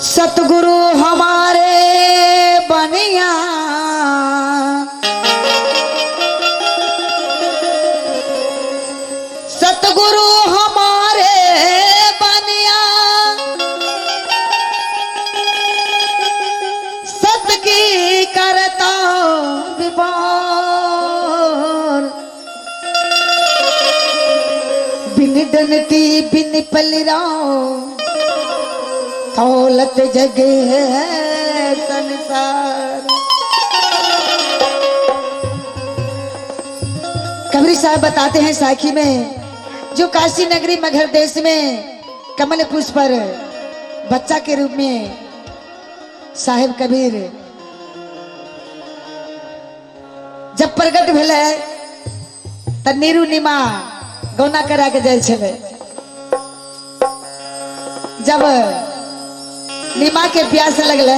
सतगुरु हमारे बनिया सतगुरु हमारे बनिया सत की करता विभार बिन डनती बिन पलराओ दौलत जगे है संसार। कबीर साहब बताते हैं साखी में जो काशी नगरी मगध देश में कमल पुष्प पर बच्चा के रूप में साहेब कबीर जब प्रकट भेले तब नीरू निमा गौना करा के जाए छे। जब निमा के प्यास लगल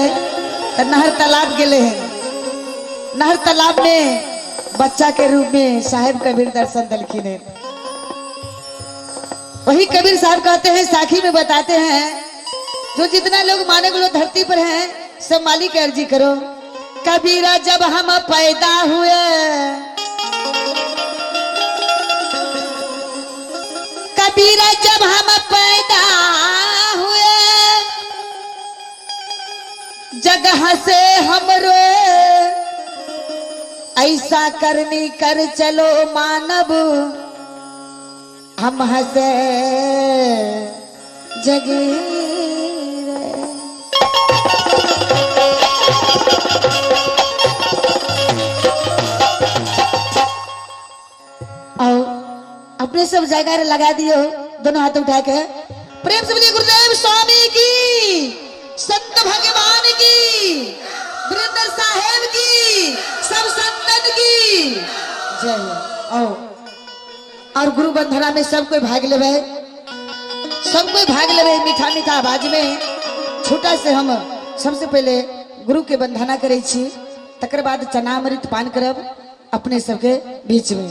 तो नहर तालाब गेले हैं। नहर तालाब में बच्चा के रूप में साहेब कबीर दर्शन दिलखिन है। वही कबीर साहब कहते हैं साखी में बताते हैं जो जितना लोग माने को लोग धरती पर हैं सब मालिक अर्जी करो। कबीरा जब हम पैदा हुए कबीरा जब हम पैदा हुए जगह से हमरो ऐसा करनी कर चलो मानव हम हंसे जगीर। आओ अपने सब जगह लगा दियो दोनों हाथ उठा के प्रेम से बोलिए गुरुदेव स्वामी की संत भगवान की वृंद साहेब की सब संतन की जय। आओ और गुरु बंधना में सब कोई भाग लेवे मीठा मीठा आवाज में छोटा से हम सबसे पहले गुरु के बंधना करे छी तकर बाद चनामृत पान करब अपने सबके बीच में।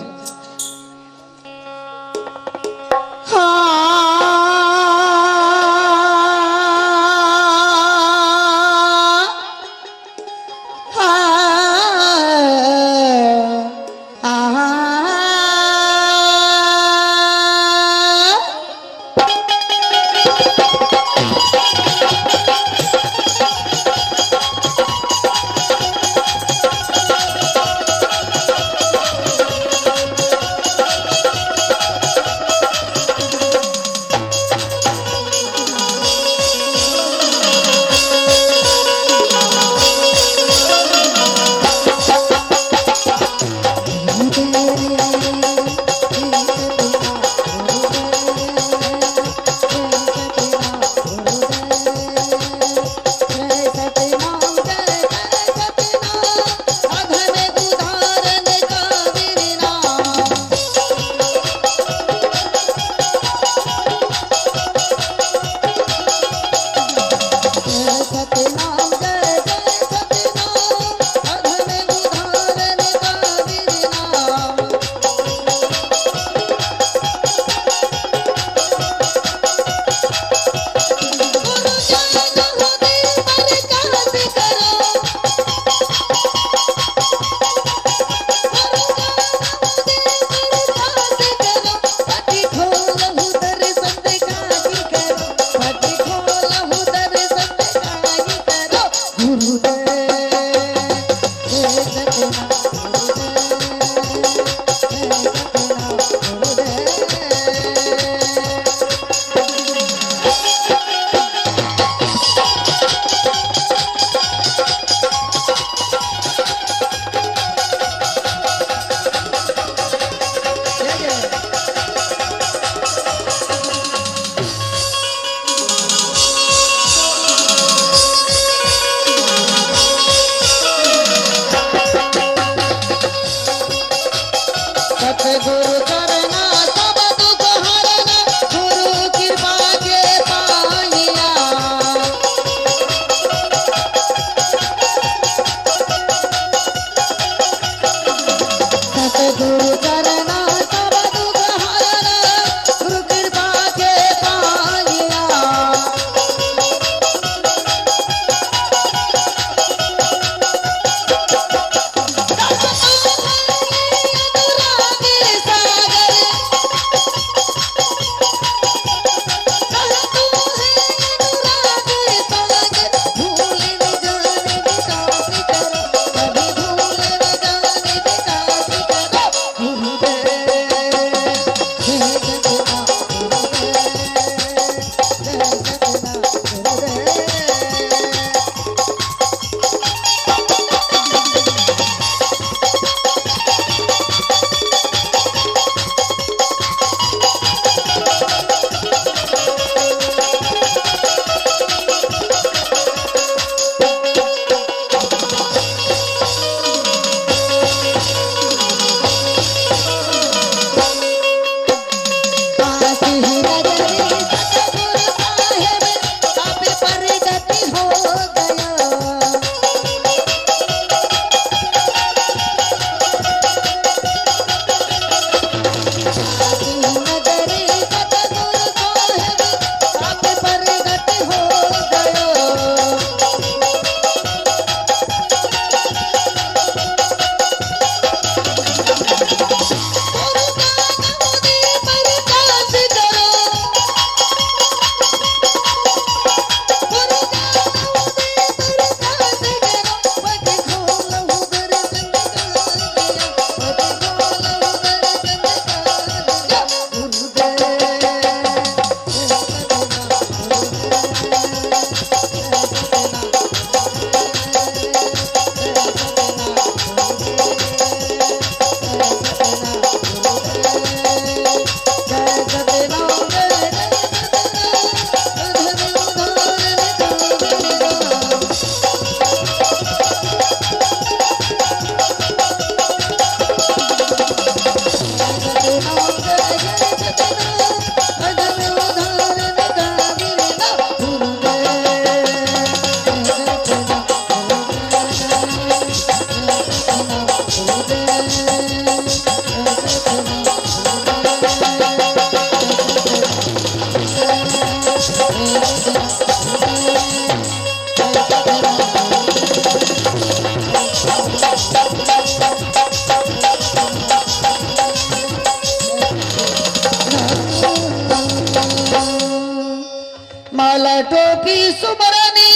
माला टोपी सुमरनी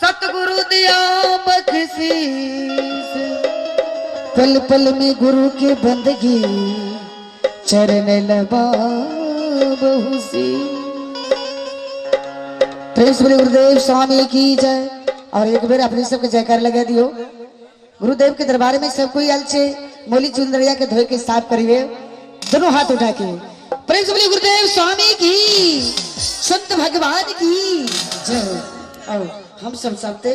सतगुरु दिया बख्शीस, पल पल में गुरु की बंदगी चरण लबा बहुसी। प्रेम से बोले गुरुदेव स्वामी की जय। और एक बार अपने सबके जयकार लगा दियो। गुरुदेव के दरबार में सब कोई अलचे मोली चुंदरिया के धोए के साफ करिए, दोनों हाथ उठा के। प्रेम से बोले गुरुदेव स्वामी की, संत भगवान की जय। और हम सब सबते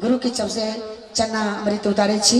गुरु की चब से चन्ना अमृत उतारे छी।